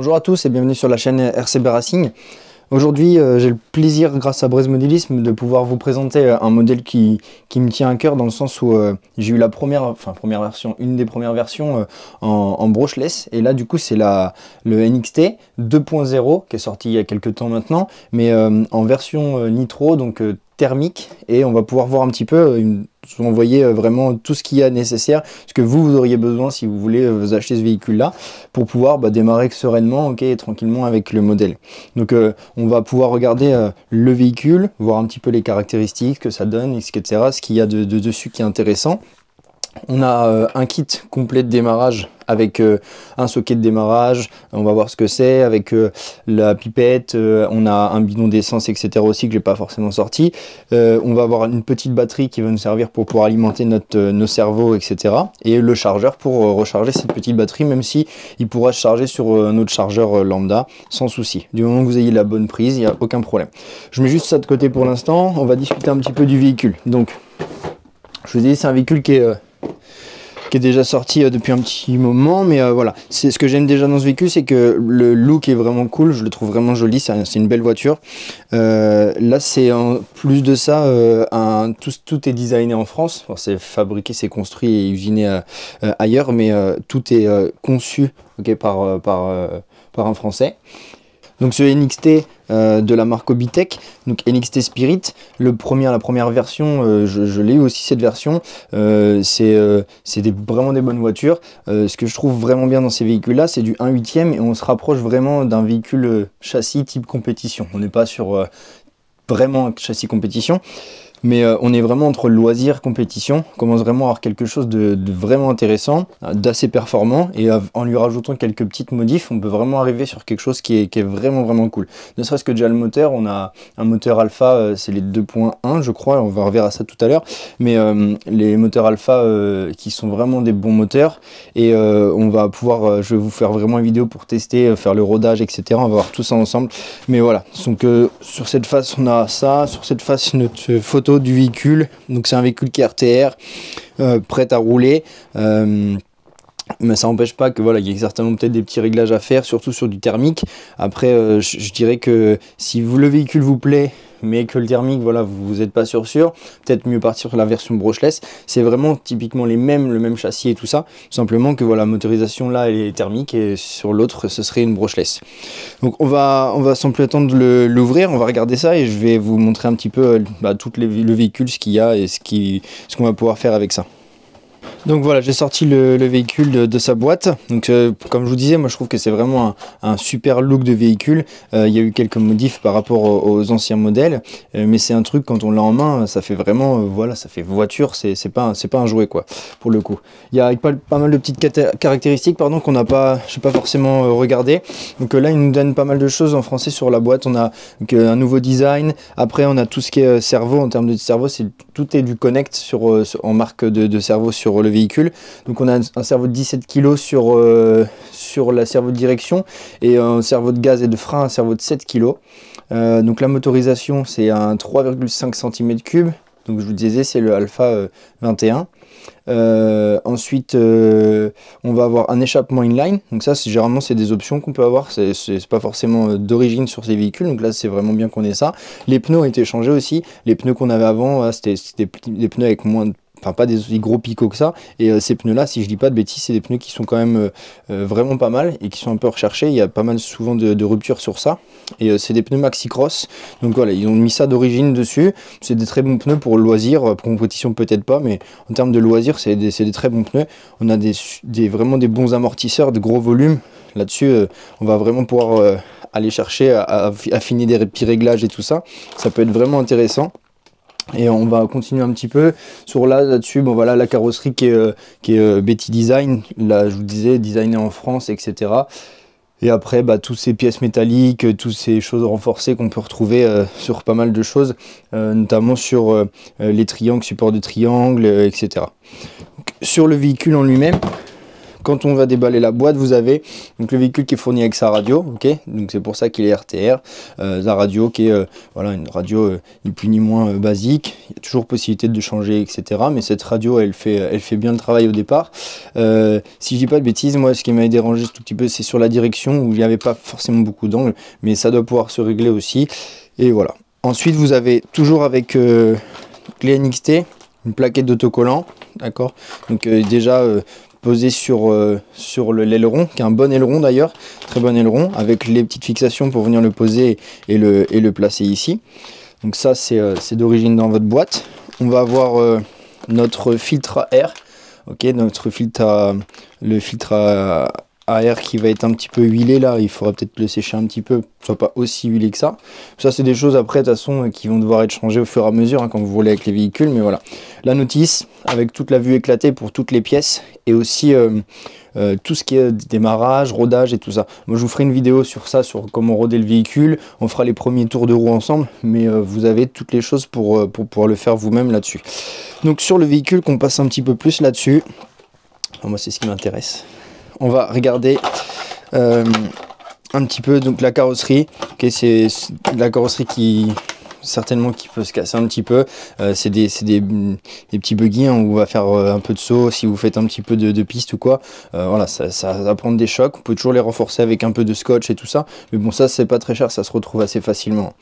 Bonjour à tous et bienvenue sur la chaîne RCB Racing. Aujourd'hui, j'ai le plaisir, grâce à Braise Modélisme, de pouvoir vous présenter un modèle qui me tient à cœur, dans le sens où j'ai eu la première version, une des premières versions en brushless. Et là, du coup, c'est le NXT 2.0 qui est sorti il y a quelques temps maintenant, mais en version nitro, donc thermique. Et on va pouvoir voir un petit peu, vous envoyer vraiment tout ce qu'il y a nécessaire, ce que vous auriez besoin si vous voulez vous acheter ce véhicule là, pour pouvoir démarrer sereinement, ok, et tranquillement avec le modèle. Donc on va pouvoir regarder le véhicule, voir un petit peu les caractéristiques, ce que ça donne, etc., ce qu'il y a dessus qui est intéressant. On a un kit complet de démarrage avec un socket de démarrage, on va voir ce que c'est, avec la pipette, on a un bidon d'essence, etc. aussi que j'ai pas forcément sorti. On va avoir une petite batterie qui va nous servir pour pouvoir alimenter nos cerveaux, etc. Et le chargeur pour recharger cette petite batterie, même si il pourra se charger sur un autre chargeur lambda sans souci. Du moment que vous ayez la bonne prise, il n'y a aucun problème. Je mets juste ça de côté pour l'instant, on va discuter un petit peu du véhicule. Donc, je vous ai dit, c'est un véhicule qui est déjà sorti depuis un petit moment, mais voilà, c'est ce que j'aime déjà dans ce véhicule, c'est que le look est vraiment cool, je le trouve vraiment joli, c'est une belle voiture. Là, c'est en plus de ça, tout est designé en France, enfin, c'est fabriqué, c'est construit et usiné ailleurs, mais tout est conçu, okay, par un Français. Donc ce NXT de la marque Obitech, donc NXT Spirit, la première version, je l'ai eu aussi cette version, c'est vraiment des bonnes voitures. Ce que je trouve vraiment bien dans ces véhicules là, c'est du 1/8 et on se rapproche vraiment d'un véhicule châssis type compétition. On n'est pas sur vraiment un châssis compétition, mais on est vraiment entre loisir, compétition. On commence vraiment à avoir quelque chose de vraiment intéressant, d'assez performant, et en lui rajoutant quelques petites modifs, on peut vraiment arriver sur quelque chose qui est vraiment cool. Ne serait-ce que déjà le moteur, on a un moteur alpha, c'est les 2.1 je crois, on va reverra ça tout à l'heure, mais les moteurs alpha qui sont vraiment des bons moteurs, et on va pouvoir, je vais vous faire vraiment une vidéo pour tester, faire le rodage, etc. On va voir tout ça ensemble, mais voilà. Donc sur cette face on a ça, sur cette face notre photo du véhicule. Donc c'est un véhicule qui est RTR, prêt à rouler, mais ça n'empêche pas que voilà, il y a certainement peut-être des petits réglages à faire, surtout sur du thermique. Après je dirais que si le véhicule vous plaît, mais que le thermique, voilà, vous n'êtes pas sûr, peut-être mieux partir sur la version brushless. C'est vraiment typiquement le même châssis et tout ça, simplement que voilà, la motorisation là elle est thermique et sur l'autre ce serait une brushless. Donc on va sans plus attendre l'ouvrir, on va regarder ça et je vais vous montrer un petit peu le véhicule, ce qu'il y a et ce qu'on va pouvoir faire avec ça. Donc voilà, j'ai sorti le véhicule de sa boîte. Donc comme je vous disais, moi je trouve que c'est vraiment un super look de véhicule. Il y a eu quelques modifs par rapport aux anciens modèles, mais c'est un truc, quand on l'a en main, ça fait vraiment, voilà, ça fait voiture, c'est pas un jouet quoi, pour le coup. Il y a pas mal de petites caractéristiques qu'on n'a pas, je sais pas forcément regardé. Donc là, il nous donne pas mal de choses en français sur la boîte. On a un nouveau design. Après, on a tout ce qui est cerveau. En termes de cerveau, tout est du Connect en marque de cerveau sur le véhicule. Donc on a un cerveau de 17 kg sur la cerveau de direction, et un cerveau de gaz et de frein, un cerveau de 7 kg. Donc la motorisation, c'est un 3,5 cm3. Donc je vous disais, c'est le Alpha 21. Ensuite on va avoir un échappement inline, donc ça généralement c'est des options qu'on peut avoir, c'est pas forcément d'origine sur ces véhicules, donc là c'est vraiment bien qu'on ait ça. Les pneus ont été changés aussi, les pneus qu'on avait avant, c'était des pneus avec moins de, enfin pas des gros picots que ça, et ces pneus là, si je dis pas de bêtises, c'est des pneus qui sont quand même vraiment pas mal et qui sont un peu recherchés. Il y a pas mal souvent de ruptures sur ça, et c'est des pneus Maxi Cross, donc voilà, ils ont mis ça d'origine dessus. C'est des très bons pneus pour le loisir, pour compétition peut-être pas, mais en termes de loisir c'est des très bons pneus. On a vraiment des bons amortisseurs de gros volume là dessus. On va vraiment pouvoir aller chercher à affiner des petits réglages et tout ça, ça peut être vraiment intéressant. Et on va continuer un petit peu sur là-dessus. Bon voilà, la carrosserie qui est Betty Design, là je vous disais, designé en France, etc. Et après tous ces pièces métalliques, toutes ces choses renforcées qu'on peut retrouver sur pas mal de choses, notamment sur les triangles, supports de triangles, etc. Donc, sur le véhicule en lui-même, quand on va déballer la boîte, vous avez donc le véhicule qui est fourni avec sa radio, ok, donc c'est pour ça qu'il est RTR, la radio qui est voilà, une radio ni plus ni moins basique. Il y a toujours possibilité de changer, etc. Mais cette radio, elle fait bien le travail au départ. Si je dis pas de bêtises, moi, ce qui m'avait dérangé tout petit peu, c'est sur la direction où il n'y avait pas forcément beaucoup d'angles, mais ça doit pouvoir se régler aussi. Et voilà. Ensuite, vous avez toujours avec clé NXT une plaquette d'autocollant, d'accord. Donc déjà posé sur l'aileron, qui est un bon aileron d'ailleurs, très bon aileron, avec les petites fixations pour venir le poser et le placer ici. Donc ça, c'est d'origine dans votre boîte. On va avoir notre filtre à air, ok, notre filtre le filtre à air qui va être un petit peu huilé là, il faudra peut-être le sécher un petit peu, soit pas aussi huilé que ça. Ça c'est des choses après de toute façon qui vont devoir être changées au fur et à mesure hein, quand vous roulez avec les véhicules, mais voilà. La notice avec toute la vue éclatée pour toutes les pièces et aussi tout ce qui est démarrage, rodage et tout ça. Moi je vous ferai une vidéo sur ça, sur comment roder le véhicule, on fera les premiers tours de roue ensemble, mais vous avez toutes les choses pour pouvoir le faire vous-même là-dessus. Donc sur le véhicule, qu'on passe un petit peu plus là-dessus, moi c'est ce qui m'intéresse. On va regarder un petit peu donc la carrosserie. Okay, c'est la carrosserie qui certainement qui peut se casser un petit peu. C'est des petits buggy hein, où on va faire un peu de saut si vous faites un petit peu de piste ou quoi. Voilà, ça va prendre des chocs. Vous pouvez toujours les renforcer avec un peu de scotch et tout ça. Mais bon, ça c'est pas très cher, ça se retrouve assez facilement.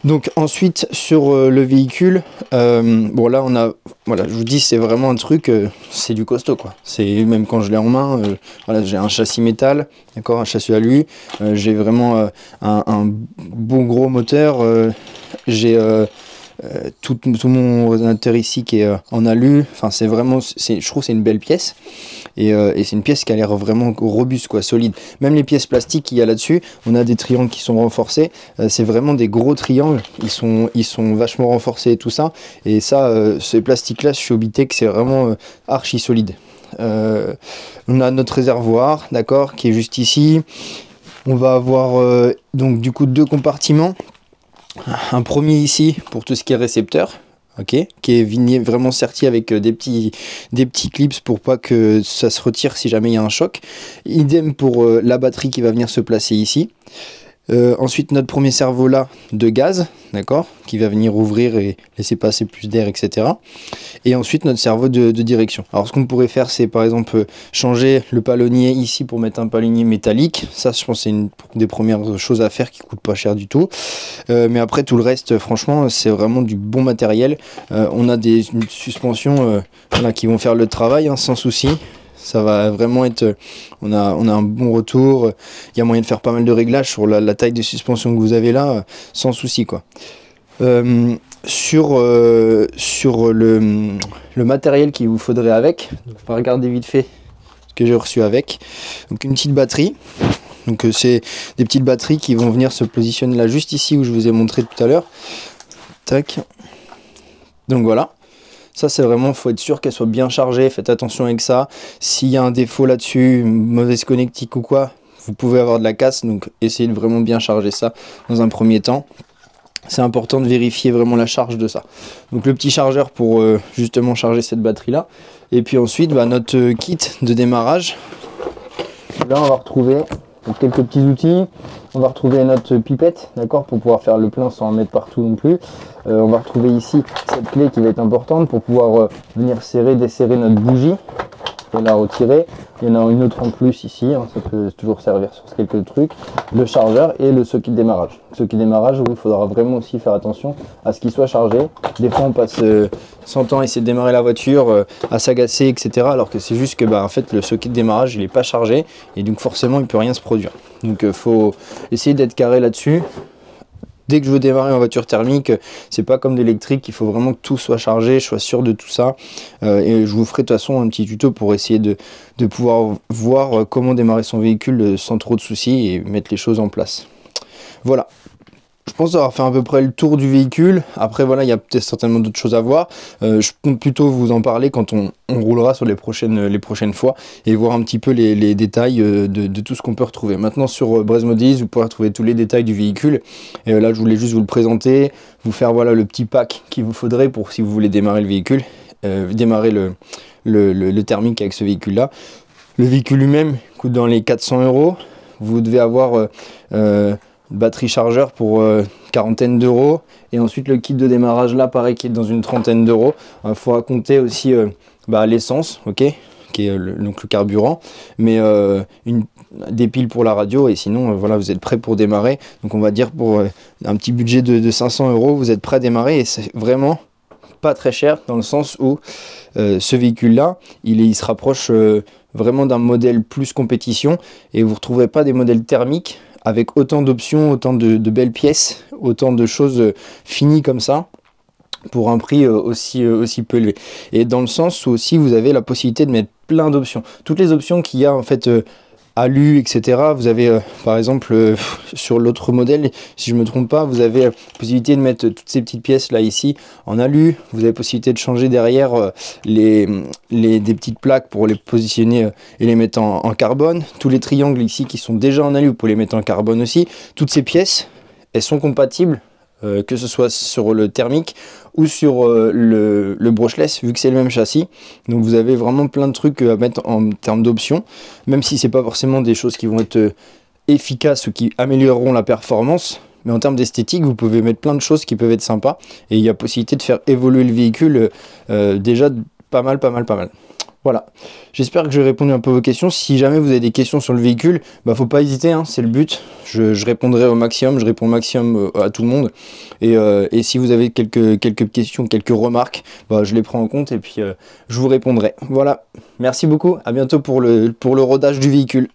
Donc ensuite sur le véhicule, bon là on a, voilà, je vous dis c'est vraiment un truc, c'est du costaud quoi. C'est même quand je l'ai en main, voilà, j'ai un châssis métal, d'accord, un châssis alu, j'ai vraiment un bon gros moteur, j'ai tout mon ordinateur ici qui est en alu, enfin c'est vraiment, je trouve c'est une belle pièce. Et c'est une pièce qui a l'air vraiment robuste, quoi, solide. Même les pièces plastiques qu'il y a là-dessus, on a des triangles qui sont renforcés. C'est vraiment des gros triangles. Ils sont vachement renforcés et tout ça. Et ça, ces plastiques-là, je suis obité que c'est vraiment archi solide. On a notre réservoir, d'accord, qui est juste ici. On va avoir donc du coup 2 compartiments. Un premier ici pour tout ce qui est récepteur. Ok, qui est vraiment serti avec des petits clips pour pas que ça se retire si jamais il y a un choc. Idem pour la batterie qui va venir se placer ici. Ensuite notre premier cerveau là de gaz, d'accord, qui va venir ouvrir et laisser passer plus d'air, etc. Et ensuite notre cerveau de direction. Alors ce qu'on pourrait faire, c'est par exemple changer le palonnier ici pour mettre un palonnier métallique. Ça je pense c'est une des premières choses à faire qui coûte pas cher du tout. Mais après tout le reste, franchement c'est vraiment du bon matériel. On a des suspensions voilà, qui vont faire le travail hein, sans souci. Ça va vraiment être, on a un bon retour, il y a moyen de faire pas mal de réglages sur la taille de suspension que vous avez là, sans souci quoi. Sur le matériel qu'il vous faudrait avec, donc on va regarder vite fait ce que j'ai reçu avec. Donc une petite batterie, donc c'est des petites batteries qui vont venir se positionner là juste ici où je vous ai montré tout à l'heure. Tac. Donc voilà. Ça c'est vraiment, faut être sûr qu'elle soit bien chargée, faites attention avec ça. S'il y a un défaut là-dessus, une mauvaise connectique ou quoi, vous pouvez avoir de la casse, donc essayez de vraiment bien charger ça dans un premier temps. C'est important de vérifier vraiment la charge de ça. Donc le petit chargeur pour justement charger cette batterie là. Et puis ensuite notre kit de démarrage. Là on va retrouver quelques petits outils. On va retrouver notre pipette, d'accord, pour pouvoir faire le plein sans en mettre partout non plus. On va retrouver ici cette clé qui va être importante pour pouvoir venir serrer, desserrer notre bougie et la retirer. Il y en a une autre en plus ici, hein, ça peut toujours servir sur quelques trucs. Le chargeur et le socket de démarrage. Le socket de démarrage, oui, il faudra vraiment aussi faire attention à ce qu'il soit chargé. Des fois, on passe 100 ans à essayer de démarrer la voiture, à s'agacer, etc. Alors que c'est juste que en fait, le socket de démarrage, il n'est pas chargé et donc forcément, il ne peut rien se produire. Donc, il faut essayer d'être carré là-dessus. Dès que je veux démarrer en voiture thermique, c'est pas comme d'électrique, il faut vraiment que tout soit chargé, je sois sûr de tout ça. Et je vous ferai de toute façon un petit tuto pour essayer de pouvoir voir comment démarrer son véhicule sans trop de soucis et mettre les choses en place. Voilà. Je pense avoir fait à peu près le tour du véhicule. Après voilà, il y a peut-être certainement d'autres choses à voir. Je compte plutôt vous en parler quand on roulera sur les prochaines fois et voir un petit peu les détails de tout ce qu'on peut retrouver. Maintenant sur Brez Modelis, vous pourrez retrouver tous les détails du véhicule. Et là je voulais juste vous le présenter, vous faire voilà le petit pack qu'il vous faudrait pour si vous voulez démarrer le véhicule, démarrer le thermique avec ce véhicule là. Le véhicule lui-même coûte dans les 400 €. Vous devez avoir une batterie chargeur pour quarantaine d'euros. Et ensuite le kit de démarrage là, pareil, qui est dans une trentaine d'euros. Il faudra compter aussi l'essence, ok, qui est donc le carburant, mais des piles pour la radio, et sinon voilà, vous êtes prêt pour démarrer. Donc on va dire pour un petit budget de 500 €, vous êtes prêt à démarrer, et c'est vraiment pas très cher dans le sens où ce véhicule là il se rapproche vraiment d'un modèle plus compétition, et vous ne retrouverez pas des modèles thermiques avec autant d'options, autant de belles pièces, autant de choses finies comme ça pour un prix aussi peu élevé. Et dans le sens où aussi vous avez la possibilité de mettre plein d'options, toutes les options qu'il y a en fait, alu, etc. Vous avez par exemple sur l'autre modèle, si je me trompe pas, vous avez possibilité de mettre toutes ces petites pièces là ici en alu. Vous avez possibilité de changer derrière des petites plaques pour les positionner et les mettre en carbone. Tous les triangles ici qui sont déjà en alu, vous pouvez les mettre en carbone aussi. Toutes ces pièces, elles sont compatibles que ce soit sur le thermique ou sur le brushless, vu que c'est le même châssis. Donc vous avez vraiment plein de trucs à mettre en termes d'options, même si c'est pas forcément des choses qui vont être efficaces ou qui amélioreront la performance, mais en termes d'esthétique, vous pouvez mettre plein de choses qui peuvent être sympas, et il y a possibilité de faire évoluer le véhicule déjà pas mal. Voilà, j'espère que j'ai répondu un peu à vos questions. Si jamais vous avez des questions sur le véhicule, faut pas hésiter, hein, c'est le but. Je répondrai au maximum, je réponds au maximum à tout le monde. Et si vous avez quelques questions, quelques remarques, je les prends en compte, et puis je vous répondrai. Voilà, merci beaucoup, à bientôt pour le rodage du véhicule.